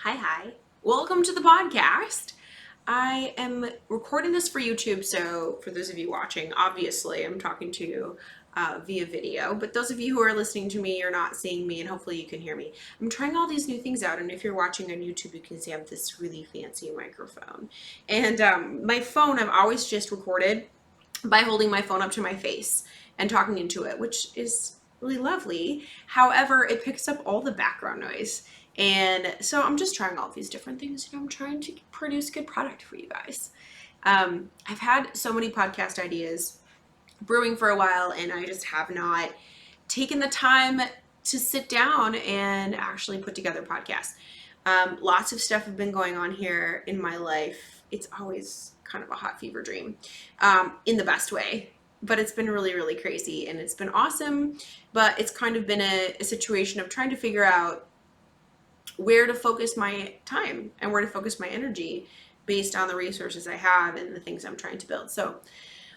Hi. Welcome to the podcast. I am recording this for YouTube, so for those of you watching, obviously I'm talking to you via video, but those of you who are listening to me, you're not seeing me, and hopefully you can hear me. I'm trying all these new things out, and if you're watching on YouTube, you can see I have this really fancy microphone. And my phone, I've always just recorded by holding my phone up to my face and talking into it, which is really lovely. However, it picks up all the background noise. And so I'm just trying all these different things. I'm trying to produce good product for you guys. I've had so many podcast ideas brewing for a while, and I just have not taken the time to sit down and actually put together podcasts. Lots of stuff have been going on here in my life. It's always kind of a hot fever dream, in the best way. But it's been really, really crazy, and it's been awesome. But it's kind of been a situation of trying to figure out where to focus my time and where to focus my energy based on the resources I have and the things I'm trying to build. So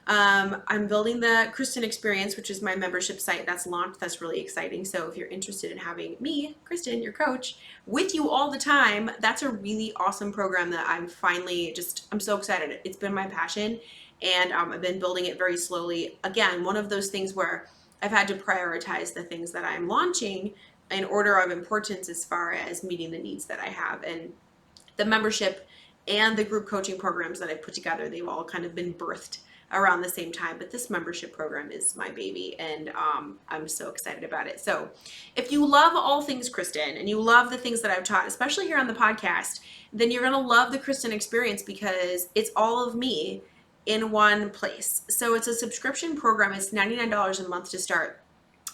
I'm building the Kristen Experience, which is my membership site that's launched. That's really exciting. So if you're interested in having me, Kristen, your coach, with you all the time, that's a really awesome program that I'm so excited. It's been my passion, and I've been building it very slowly. Again, one of those things where I've had to prioritize the things that I'm launching in order of importance as far as meeting the needs that I have. And the membership and the group coaching programs that I put together, they've all kind of been birthed around the same time. But this membership program is my baby, and I'm so excited about it. So if you love all things Kristen and you love the things that I've taught, especially here on the podcast, then you're going to love the Kristen Experience, because it's all of me in one place. So it's a subscription program. It's $99 a month to start.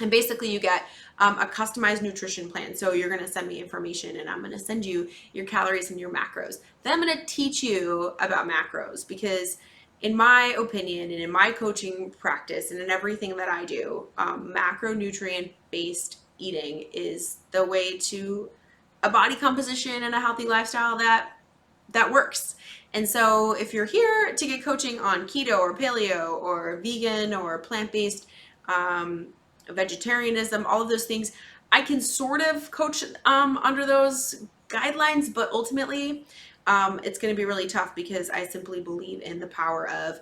And basically you get a customized nutrition plan. So you're going to send me information, and I'm going to send you your calories and your macros. Then I'm going to teach you about macros, because in my opinion and in my coaching practice and in everything that I do, macronutrient based eating is the way to a body composition and a healthy lifestyle that works. And so if you're here to get coaching on keto or paleo or vegan or plant-based, vegetarianism, all of those things, I can sort of coach under those guidelines, but ultimately it's going to be really tough, because I simply believe in the power of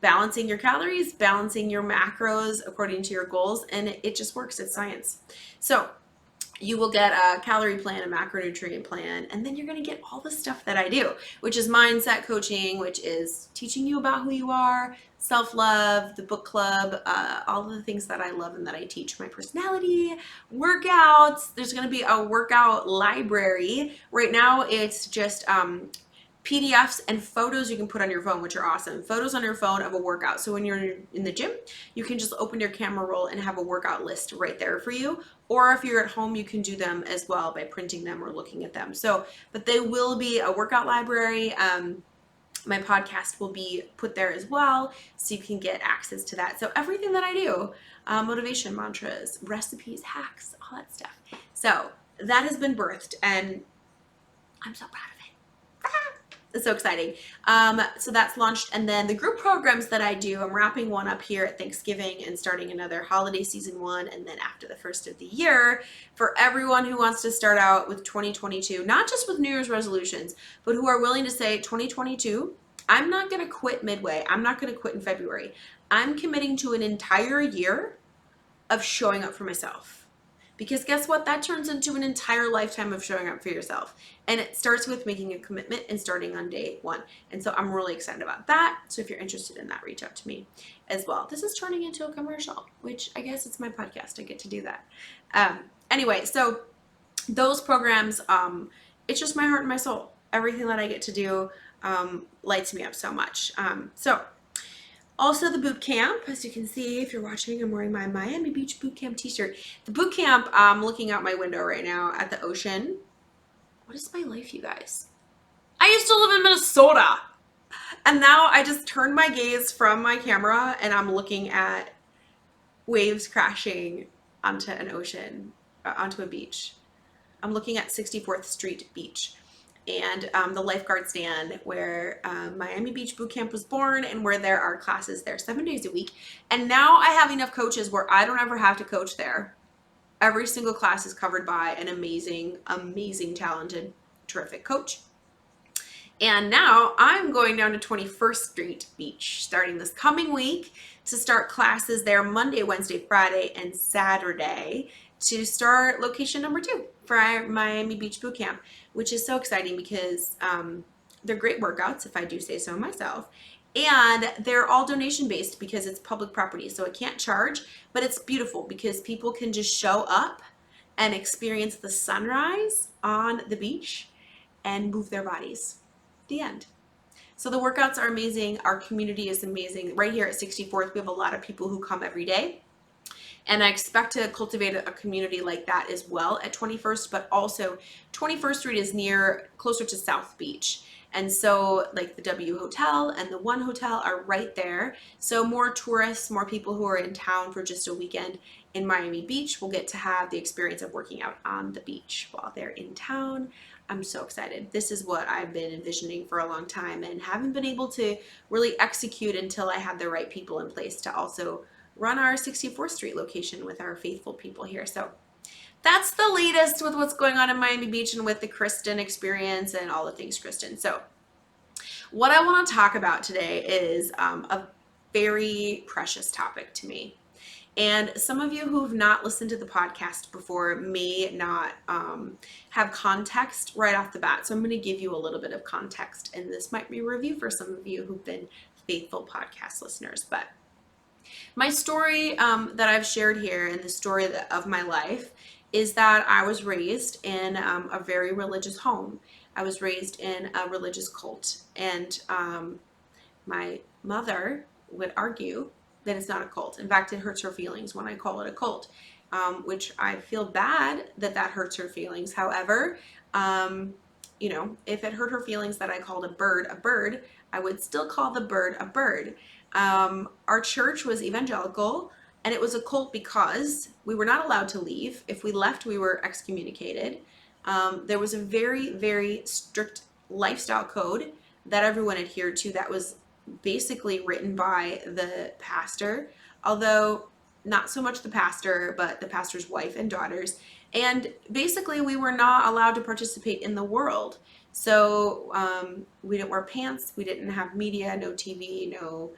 balancing your calories, balancing your macros according to your goals, and it just works. It's science. So you will get a calorie plan, a macronutrient plan, and then you're going to get all the stuff that I do, which is mindset coaching, which is teaching you about who you are, self-love, the book club, all of the things that I love and that I teach, my personality, workouts. There's going to be a workout library. Right now, it's just PDFs and photos you can put on your phone, which are awesome. Photos on your phone of a workout. So when you're in the gym, you can just open your camera roll and have a workout list right there for you. Or if you're at home, you can do them as well by printing them or looking at them. So, but they will be a workout library. My podcast will be put there as well, so you can get access to that. So everything that I do, motivation mantras, recipes, hacks, all that stuff. So that has been birthed, and I'm so proud of it. It's so exciting. So that's launched. And then the group programs that I do, I'm wrapping one up here at Thanksgiving and starting another holiday season one. And then after the first of the year, for everyone who wants to start out with 2022, not just with New Year's resolutions, but who are willing to say 2022, I'm not going to quit midway. I'm not going to quit in February. I'm committing to an entire year of showing up for myself. Because guess what? That turns into an entire lifetime of showing up for yourself. And it starts with making a commitment and starting on day one. And so I'm really excited about that. So if you're interested in that, reach out to me as well. This is turning into a commercial, which I guess it's my podcast. I get to do that. Anyway, so those programs, it's just my heart and my soul. Everything that I get to do lights me up so much. Also, the boot camp, as you can see, if you're watching, I'm wearing my Miami Beach boot camp t-shirt. The boot camp, I'm looking out my window right now at the ocean. What is my life, you guys? I used to live in Minnesota, and now I just turned my gaze from my camera and I'm looking at waves crashing onto an ocean, onto a beach. I'm looking at 64th Street Beach, and the lifeguard stand where Miami Beach Boot Camp was born, and where there are classes there 7 days a week. And now I have enough coaches where I don't ever have to coach there. Every single class is covered by an amazing, amazing, talented terrific coach. And now I'm going down to 21st Street Beach starting this coming week to start classes there Monday, Wednesday, Friday, and Saturday to start location number 2 for our Miami Beach Boot Camp, which is so exciting because they're great workouts, if I do say so myself. And they're all donation based because it's public property, so it can't charge, but it's beautiful because people can just show up and experience the sunrise on the beach and move their bodies. The end. So the workouts are amazing. Our community is amazing. Right here at 64th, we have a lot of people who come every day. And I expect to cultivate a community like that as well at 21st, but also 21st Street is closer to South Beach. And so like the W Hotel and the One Hotel are right there. So more tourists, more people who are in town for just a weekend in Miami Beach will get to have the experience of working out on the beach while they're in town. I'm so excited. This is what I've been envisioning for a long time and haven't been able to really execute until I had the right people in place to also run our 64th Street location with our faithful people here. So that's the latest with what's going on in Miami Beach and with the Kristen experience and all the things Kristen. So what I want to talk about today is a very precious topic to me. And some of you who've not listened to the podcast before may not have context right off the bat. So I'm going to give you a little bit of context, and this might be a review for some of you who've been faithful podcast listeners. But my story that I've shared here and the story of my life is that I was raised in a very religious home. I was raised in a religious cult, and my mother would argue that it's not a cult. In fact, it hurts her feelings when I call it a cult, which I feel bad that hurts her feelings. However, if it hurt her feelings that I called a bird, I would still call the bird a bird. Our church was evangelical, and it was a cult because we were not allowed to leave. If we left, we were excommunicated. There was a very, very strict lifestyle code that everyone adhered to that was basically written by the pastor, although not so much the pastor, but the pastor's wife and daughters. And basically we were not allowed to participate in the world. So we didn't wear pants, we didn't have media, no TV, no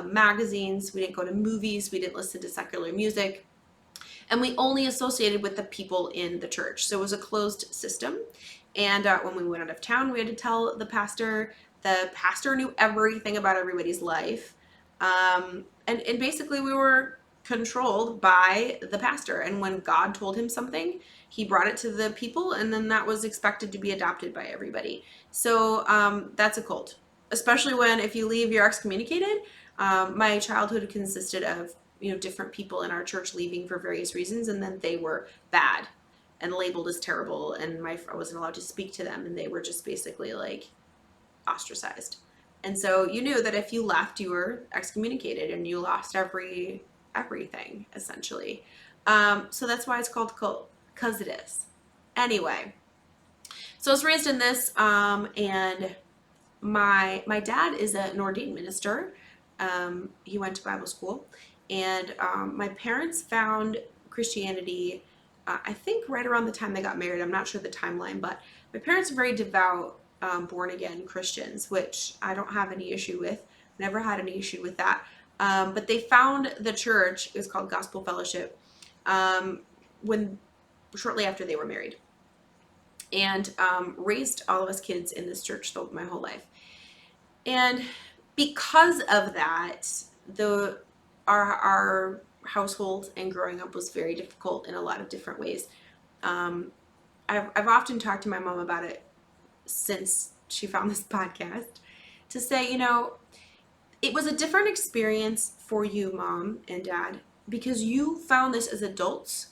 magazines, we didn't go to movies, we didn't listen to secular music, and we only associated with the people in the church. So it was a closed system. And when we went out of town, we had to tell the pastor. The pastor knew everything about everybody's life. And basically we were controlled by the pastor. And when God told him something, he brought it to the people, and then that was expected to be adopted by everybody. So that's a cult, especially when if you leave, you're excommunicated. My childhood consisted of different people in our church leaving for various reasons, and then they were bad and labeled as terrible, and I wasn't allowed to speak to them, and they were just basically like ostracized. And so you knew that if you left, you were excommunicated and you lost everything essentially. So that's why it's called cult, because it is. Anyway, so I was raised in this, and my dad is an ordained minister. He went to Bible school, and my parents found Christianity I think right around the time they got married. I'm not sure the timeline, but my parents are very devout, born again Christians, which I don't have any issue with. Never had any issue with that. But they found the church, it was called Gospel Fellowship, shortly after they were married, and raised all of us kids in this church my whole life. And because of that, our household and growing up was very difficult in a lot of different ways. I've often talked to my mom about it since she found this podcast, to say, it was a different experience for you, Mom and Dad, because you found this as adults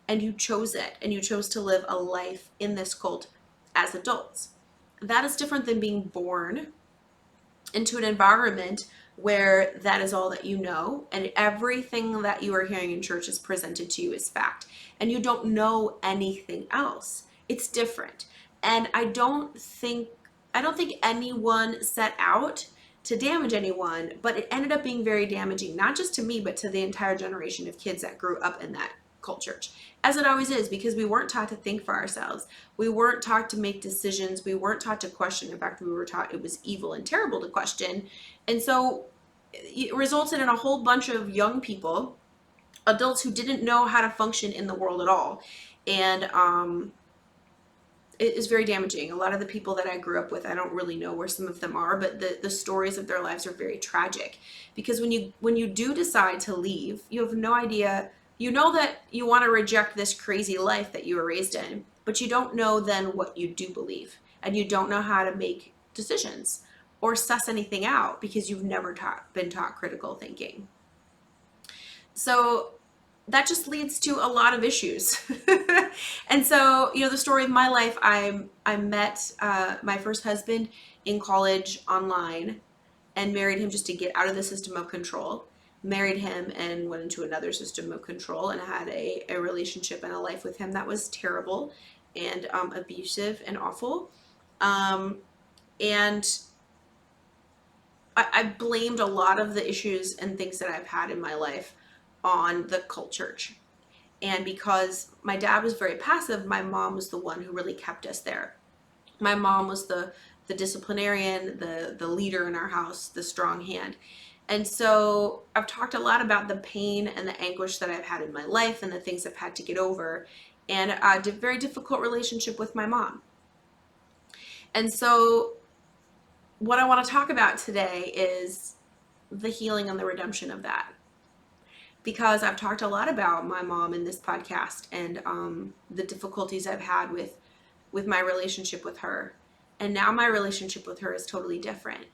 and you chose it, and you chose to live a life in this cult as adults. That is different than being born into an environment where that is all that you know, and everything that you are hearing in church is presented to you as fact, and you don't know anything else. It's different. And I don't think anyone set out to damage anyone, but it ended up being very damaging, not just to me, but to the entire generation of kids that grew up in that cult church, as it always is, because we weren't taught to think for ourselves. We weren't taught to make decisions. We weren't taught to question. In fact, we were taught it was evil and terrible to question. And so it resulted in a whole bunch of young people, adults who didn't know how to function in the world at all. And it is very damaging. A lot of the people that I grew up with, I don't really know where some of them are, but the stories of their lives are very tragic. Because when you do decide to leave, you have no idea. You know that you want to reject this crazy life that you were raised in, but you don't know then what you do believe, and you don't know how to make decisions or suss anything out because you've never been taught critical thinking. So that just leads to a lot of issues. And so, the story of my life, I met my first husband in college online and married him just to get out of the system of control. Married him and went into another system of control and had a relationship and a life with him that was terrible and abusive and awful. And I blamed a lot of the issues and things that I've had in my life on the cult church. And because my dad was very passive, my mom was the one who really kept us there. My mom was the disciplinarian, the leader in our house, the strong hand. And so I've talked a lot about the pain and the anguish that I've had in my life and the things I've had to get over, and a very difficult relationship with my mom. And so what I want to talk about today is the healing and the redemption of that. Because I've talked a lot about my mom in this podcast and the difficulties I've had with my relationship with her. And now my relationship with her is totally different.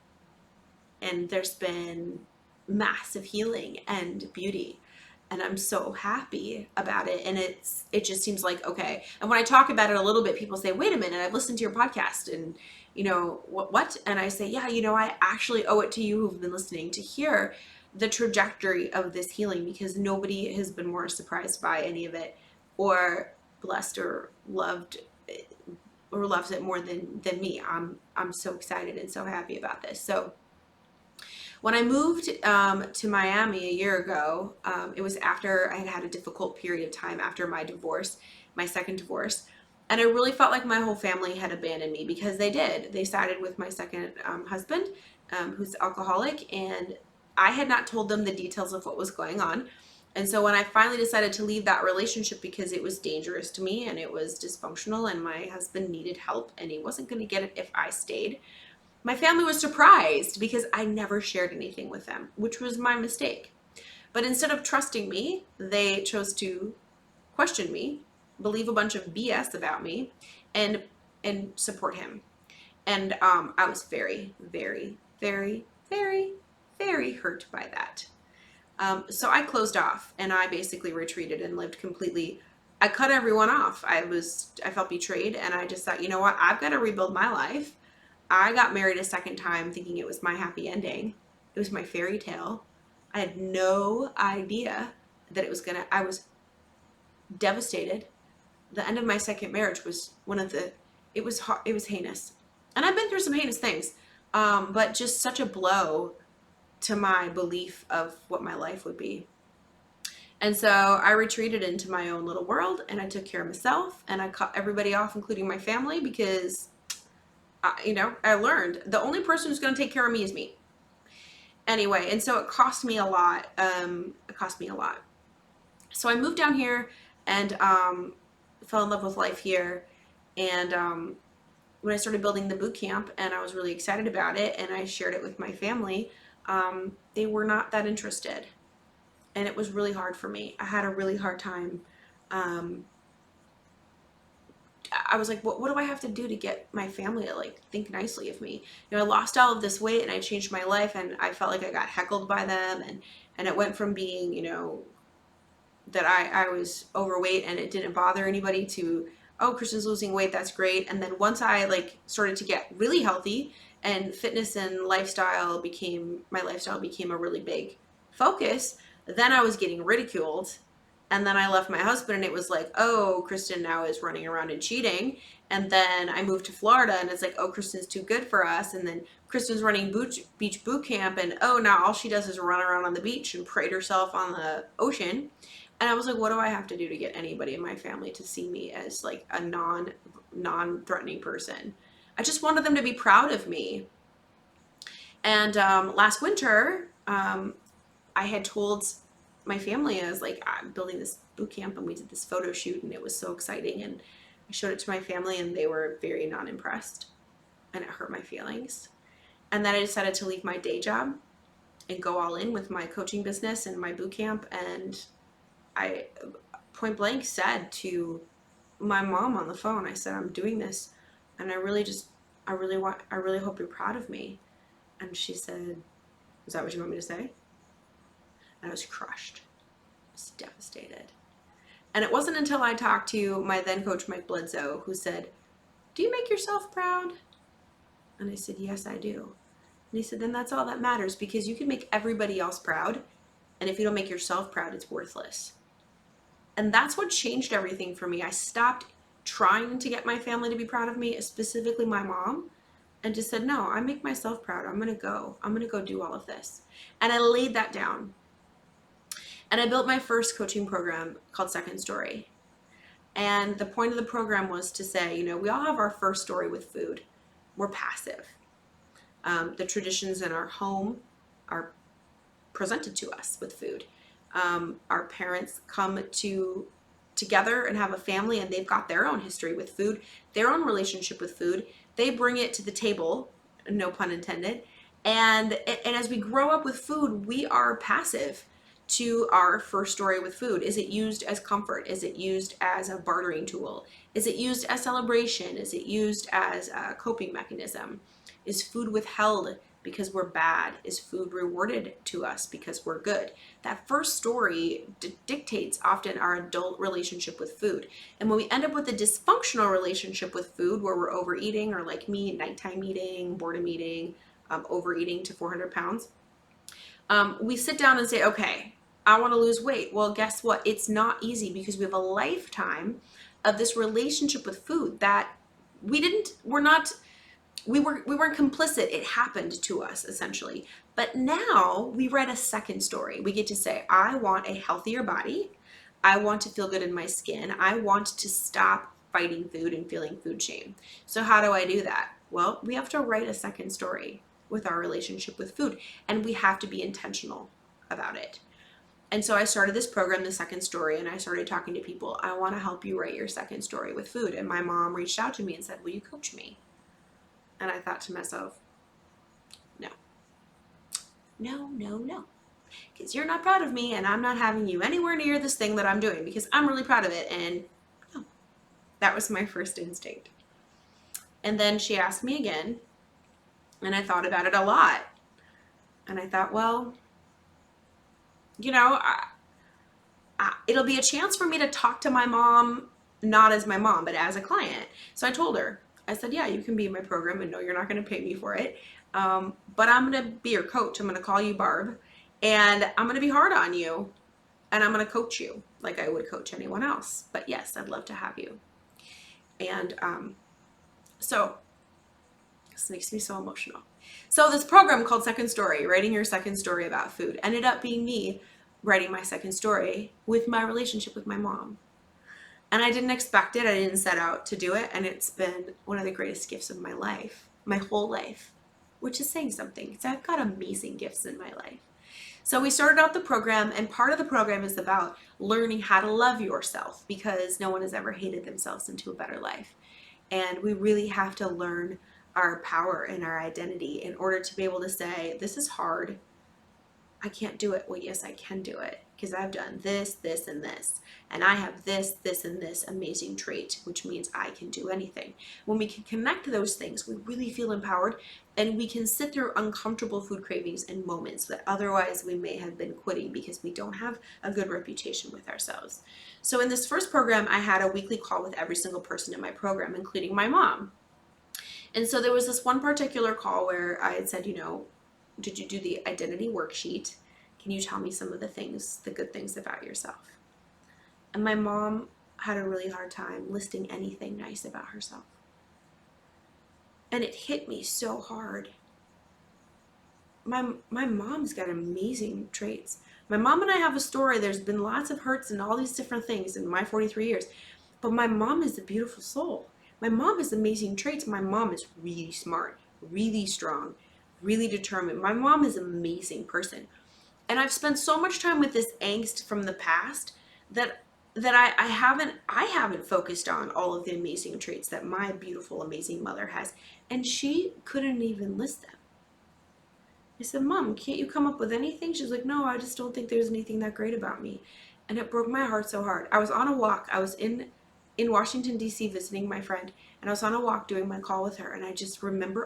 And there's been massive healing and beauty. And I'm so happy about it. And it just seems like, okay. And when I talk about it a little bit, people say, wait a minute, I've listened to your podcast and what? And I say, yeah, I actually owe it to you who've been listening to hear the trajectory of this healing, because nobody has been more surprised by any of it or blessed or loved or loves it more than me. I'm so excited and so happy about this. So when I moved to Miami a year ago, it was after I had had a difficult period of time after my divorce, my second divorce. And I really felt like my whole family had abandoned me, because they did. They sided with my second husband, who's alcoholic, and I had not told them the details of what was going on. And so when I finally decided to leave that relationship because it was dangerous to me and it was dysfunctional and my husband needed help and he wasn't going to get it if I stayed, my family was surprised because I never shared anything with them, which was my mistake. But instead of trusting me, they chose to question me, believe a bunch of BS about me, and support him. And I was very, very, very, very, very hurt by that. So I closed off and I basically retreated and lived completely. I cut everyone off. I felt betrayed, and I just thought, you know what? I've got to rebuild my life. I got married a second time thinking it was my happy ending. It was my fairy tale. I had no idea that I was devastated. The end of my second marriage was it was heinous. And I've been through some heinous things. But just such a blow to my belief of what my life would be. And so I retreated into my own little world, and I took care of myself, and I cut everybody off, including my family, because I learned the only person who's going to take care of me is me. Anyway, and so it cost me a lot. So I moved down here and fell in love with life here. And when I started building the boot camp, and I was really excited about it, and I shared it with my family, they were not that interested. And it was really hard for me. I had a really hard time. I was like, what do I have to do to get my family to think nicely of me? I lost all of this weight and I changed my life, and I felt like I got heckled by them, and it went from being, that I was overweight and it didn't bother anybody to, oh, Kristen's losing weight, that's great. And then once I started to get really healthy and fitness and my lifestyle became a really big focus, then I was getting ridiculed. And then I left my husband, and it was like, oh, Kristen now is running around and cheating. And then I moved to Florida, and it's like, oh, Kristen's too good for us. And then Kristen's running beach boot camp, and oh, now all she does is run around on the beach and parade herself on the ocean. And I was like, what do I have to do to get anybody in my family to see me as like a non-threatening person? I just wanted them to be proud of me. And last winter, I had told my family, I was like, I'm building this boot camp and we did this photo shoot and it was so exciting. And I showed it to my family and they were very not impressed and it hurt my feelings. And then I decided to leave my day job and go all in with my coaching business and my boot camp. And I point blank said to my mom on the phone, I said, I'm doing this and I really hope you're proud of me. And she said, is that what you want me to say? And I was crushed. I was devastated. And it wasn't until I talked to my then coach, Mike Bledsoe, who said, do you make yourself proud? And I said, yes, I do. And he said, then that's all that matters, because you can make everybody else proud. And if you don't make yourself proud, it's worthless. And that's what changed everything for me. I stopped trying to get my family to be proud of me, specifically my mom, and just said, no, I make myself proud. I'm going to go do all of this. And I laid that down. And I built my first coaching program called Second Story. And the point of the program was to say, we all have our first story with food. We're passive. The traditions in our home are presented to us with food. Our parents come together and have a family, and they've got their own history with food, their own relationship with food. They bring it to the table, no pun intended. And as we grow up with food, we are passive to our first story with food. Is it used as comfort? Is it used as a bartering tool? Is it used as celebration? Is it used as a coping mechanism? Is food withheld because we're bad? Is food rewarded to us because we're good? That first story dictates often our adult relationship with food. And when we end up with a dysfunctional relationship with food, where we're overeating, or like me, nighttime eating, boredom eating, overeating to 400 pounds, we sit down and say, okay, I want to lose weight. Well, guess what? It's not easy, because we have a lifetime of this relationship with food that we weren't complicit. It happened to us, essentially. But now we write a second story. We get to say, I want a healthier body. I want to feel good in my skin. I want to stop fighting food and feeling food shame. So how do I do that? Well, we have to write a second story with our relationship with food, and we have to be intentional about it. And so I started this program, The Second Story, and I started talking to people. I want to help you write your second story with food. And my mom reached out to me and said, will you coach me? And I thought to myself, no, because you're not proud of me, and I'm not having you anywhere near this thing that I'm doing, because I'm really proud of it. And no, that was my first instinct. And then she asked me again, and I thought about it a lot. And I thought, well, it'll be a chance for me to talk to my mom, not as my mom, but as a client. So I told her, I said, yeah, you can be in my program, and no, you're not going to pay me for it. But I'm going to be your coach. I'm going to call you Barb, and I'm going to be hard on you, and I'm going to coach you like I would coach anyone else. But yes, I'd love to have you. And so this makes me so emotional. So this program called Second Story, writing your second story about food, ended up being me writing my second story with my relationship with my mom. And I didn't expect it. I didn't set out to do it. And it's been one of the greatest gifts of my life, my whole life, which is saying something, because I've got amazing gifts in my life. So we started out the program, and part of the program is about learning how to love yourself, because no one has ever hated themselves into a better life. And we really have to learn our power and our identity in order to be able to say, this is hard. I can't do it. Well, yes, I can do it, because I've done this, this, and this. And I have this, this, and this amazing trait, which means I can do anything. When we can connect those things, we really feel empowered, and we can sit through uncomfortable food cravings in moments that otherwise we may have been quitting because we don't have a good reputation with ourselves. So in this first program, I had a weekly call with every single person in my program, including my mom. And so there was this one particular call where I had said, did you do the identity worksheet? Can you tell me some of the good things about yourself? And my mom had a really hard time listing anything nice about herself. And it hit me so hard. My mom's got amazing traits. My mom and I have a story. There's been lots of hurts and all these different things in my 43 years. But my mom is a beautiful soul. My mom has amazing traits. My mom is really smart, really strong, really determined. My mom is an amazing person. And I've spent so much time with this angst from the past that I haven't focused on all of the amazing traits that my beautiful, amazing mother has. And she couldn't even list them. I said, Mom, can't you come up with anything? She's like, no, I just don't think there's anything that great about me. And it broke my heart so hard. I was on a walk. I was in Washington, D.C. visiting my friend. And I was on a walk doing my call with her. And I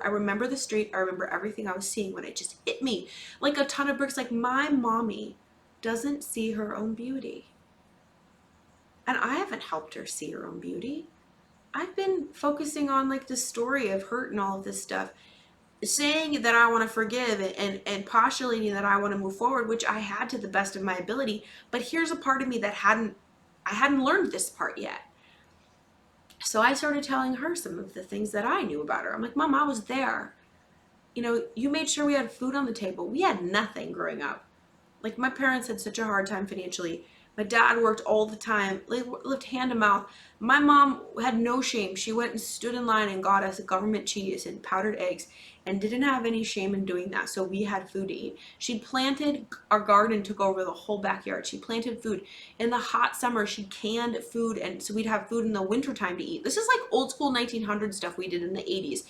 remember the street. I remember everything I was seeing when it just hit me like a ton of bricks. Like, my mommy doesn't see her own beauty. And I haven't helped her see her own beauty. I've been focusing on like the story of hurt and all of this stuff, saying that I want to forgive and postulating that I want to move forward, which I had to the best of my ability. But here's a part of me that I hadn't learned this part yet. So I started telling her some of the things that I knew about her. I'm like, Mom, I was there. You made sure we had food on the table. We had nothing growing up. Like, my parents had such a hard time financially. My dad worked all the time, lived hand to mouth. My mom had no shame. She went and stood in line and got us government cheese and powdered eggs and didn't have any shame in doing that. So we had food to eat. She planted our garden, took over the whole backyard. She planted food. In the hot summer, she canned food, and so we'd have food in the wintertime to eat. This is like old school 1900 stuff we did in the 80s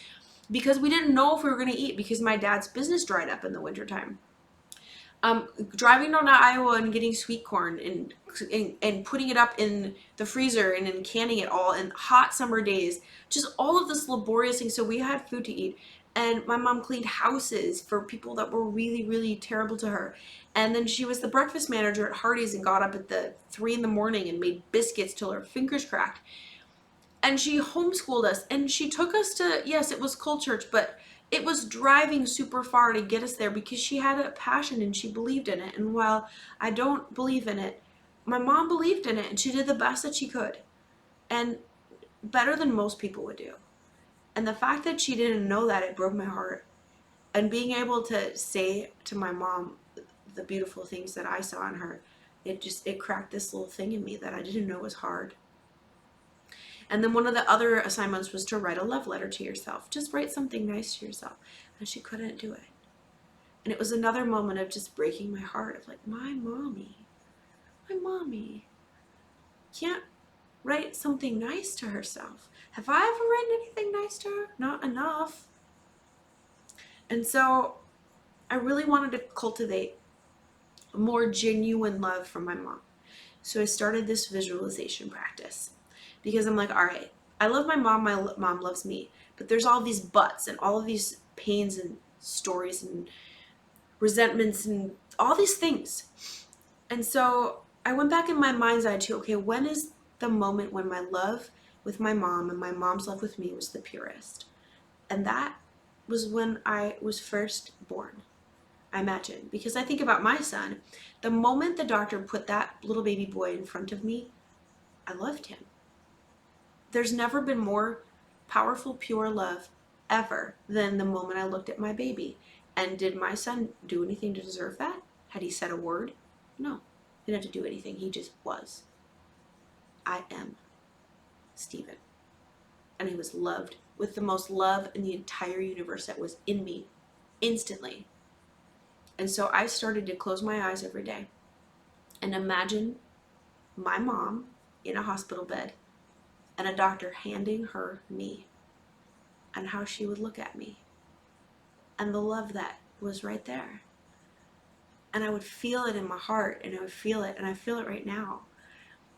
because we didn't know if we were going to eat because my dad's business dried up in the wintertime. Driving down to Iowa and getting sweet corn and putting it up in the freezer and then canning it all in hot summer days. Just all of this laborious thing. So we had food to eat. And my mom cleaned houses for people that were really, really terrible to her. And then she was the breakfast manager at Hardee's and got up at the 3 in the morning and made biscuits till her fingers cracked. And she homeschooled us, and she took us to, yes, it was cold church, but it was driving super far to get us there because she had a passion and she believed in it. And while I don't believe in it, my mom believed in it and she did the best that she could, and better than most people would do. And the fact that she didn't know that, it broke my heart. And being able to say to my mom the beautiful things that I saw in her, it cracked this little thing in me that I didn't know was hard. And then one of the other assignments was to write a love letter to yourself. Just write something nice to yourself. And she couldn't do it. And it was another moment of just breaking my heart of like, my mommy can't write something nice to herself. Have I ever written anything nice to her? Not enough. And so I really wanted to cultivate more genuine love from my mom. So I started this visualization practice. Because I'm like, all right, I love my mom loves me, but there's all these buts and all of these pains and stories and resentments and all these things. And so I went back in my mind's eye to, okay, when is the moment when my love with my mom and my mom's love with me was the purest? And that was when I was first born, I imagine. Because I think about my son, the moment the doctor put that little baby boy in front of me, I loved him. There's never been more powerful, pure love ever than the moment I looked at my baby. And did my son do anything to deserve that? Had he said a word? No. He didn't have to do anything. He just was. I am Stephen. And he was loved with the most love in the entire universe that was in me instantly. And so I started to close my eyes every day and imagine my mom in a hospital bed and a doctor handing her me, and how she would look at me and the love that was right there. And I would feel it in my heart, and I would feel it, and I feel it right now.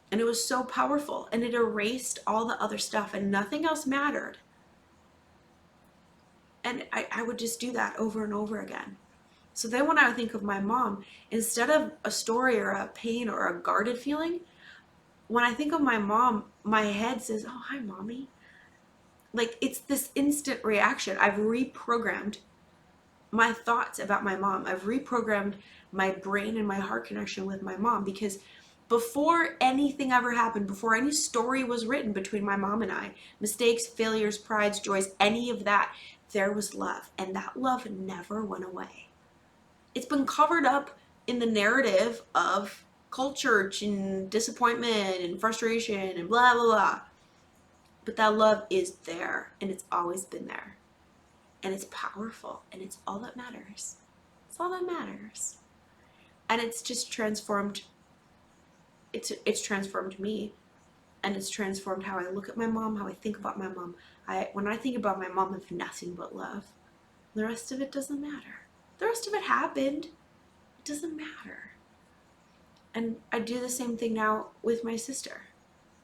And it was so powerful, and it erased all the other stuff, and nothing else mattered. And I would just do that over and over again. So then when I think of my mom, instead of a story or a pain or a guarded feeling, when I think of my mom, my head says, oh, hi, mommy. Like, it's this instant reaction. I've reprogrammed my thoughts about my mom. I've reprogrammed my brain and my heart connection with my mom, because before anything ever happened, before any story was written between my mom and I, mistakes, failures, prides, joys, any of that, there was love. And that love never went away. It's been covered up in the narrative of culture and disappointment and frustration and blah, blah, blah. But that love is there, and it's always been there. And it's powerful, and it's all that matters. It's all that matters. And it's just transformed, it's transformed me, and it's transformed how I look at my mom, how I think about my mom. When I think about my mom, I have nothing but love. The rest of it doesn't matter. The rest of it happened. It doesn't matter. And I do the same thing now with my sister.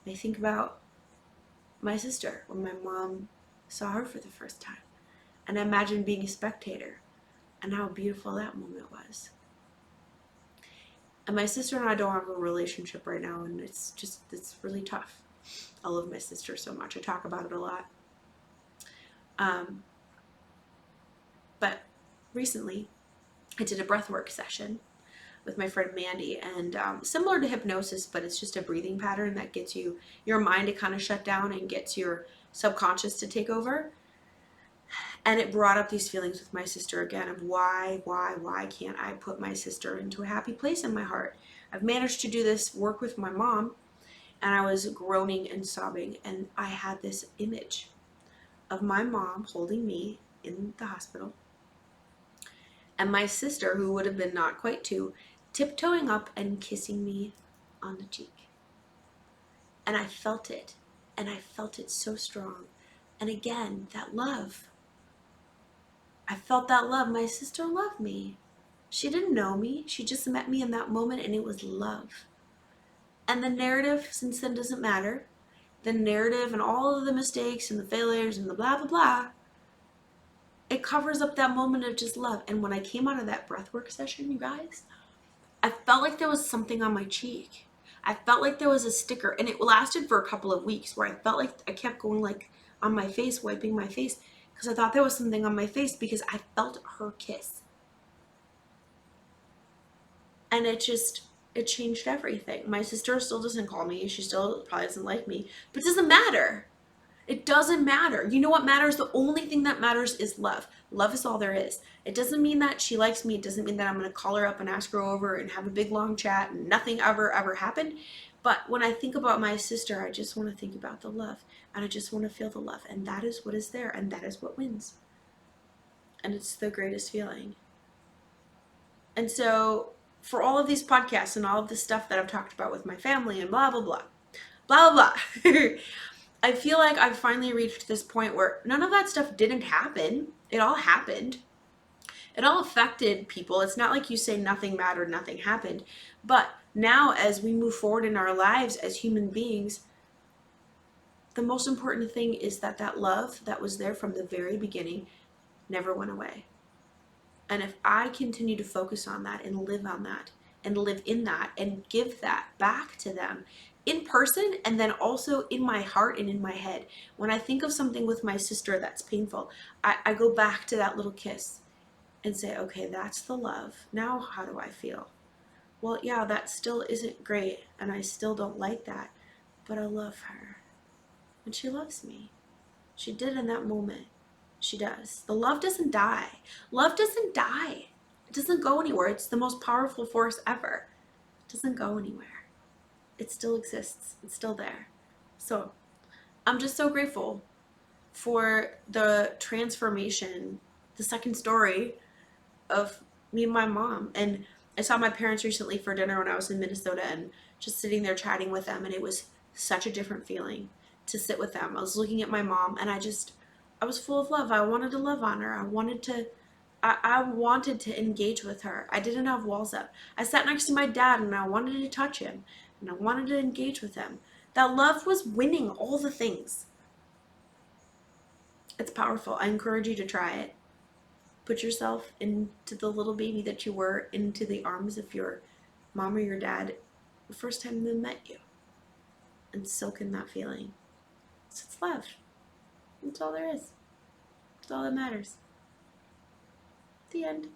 I think about my sister when my mom saw her for the first time. And I imagine being a spectator and how beautiful that moment was. And my sister and I don't have a relationship right now, and it's really tough. I love my sister so much. I talk about it a lot. But recently, I did a breathwork session with my friend Mandy, and similar to hypnosis, but it's just a breathing pattern that gets your mind to kind of shut down and gets your subconscious to take over. And it brought up these feelings with my sister again of why can't I put my sister into a happy place in my heart? I've managed to do this work with my mom, and I was groaning and sobbing, and I had this image of my mom holding me in the hospital, and my sister, who would have been not quite two, tiptoeing up and kissing me on the cheek. And I felt it, and I felt it so strong. And again, that love. I felt that love. My sister loved me. She didn't know me. She just met me in that moment, and it was love. And the narrative since then doesn't matter. The narrative and all of the mistakes and the failures and the blah, blah, blah, it covers up that moment of just love. And when I came out of that breathwork session, you guys, I felt like there was something on my cheek. I felt like there was a sticker, and it lasted for a couple of weeks where I felt like I kept going like on my face, wiping my face, because I thought there was something on my face because I felt her kiss. And it changed everything. My sister still doesn't call me. She still probably doesn't like me, but it doesn't matter. It doesn't matter. You know what matters? The only thing that matters is love. Love is all there is. It doesn't mean that she likes me. It doesn't mean that I'm going to call her up and ask her over and have a big long chat and nothing ever happened. But when I think about my sister, I just want to think about the love, and I just want to feel the love, and that is what is there, and that is what wins. And it's the greatest feeling. And so for all of these podcasts and all of this stuff that I've talked about with my family and blah, blah, blah, blah, blah, blah, I feel like I've finally reached this point where none of that stuff didn't happen. It all happened. It all affected people. It's not like you say nothing mattered, nothing happened. But now as we move forward in our lives as human beings, the most important thing is that that love that was there from the very beginning never went away. And if I continue to focus on that and live on that and live in that and give that back to them in person and then also in my heart and in my head, when I think of something with my sister that's painful, I go back to that little kiss and say, okay, that's the love. Now how do I feel? Well, yeah, that still isn't great, and I still don't like that, but I love her, and she loves me. She did in that moment. She does. The love doesn't die. Love doesn't die. It doesn't go anywhere. It's the most powerful force ever. It doesn't go anywhere. It still exists. It's still there. So I'm just so grateful for the transformation, the second story of me and my mom. And I saw my parents recently for dinner when I was in Minnesota, and just sitting there chatting with them, and it was such a different feeling to sit with them. I was looking at my mom, and I was full of love. I wanted to love on her. I wanted to engage with her. I didn't have walls up. I sat next to my dad, and I wanted to touch him, and I wanted to engage with him. That love was winning all the things. It's powerful. I encourage you to try it. Put yourself into the little baby that you were, into the arms of your mom or your dad the first time they met you, and soak in that feeling. So it's love. That's all there is. That's all that matters. The end.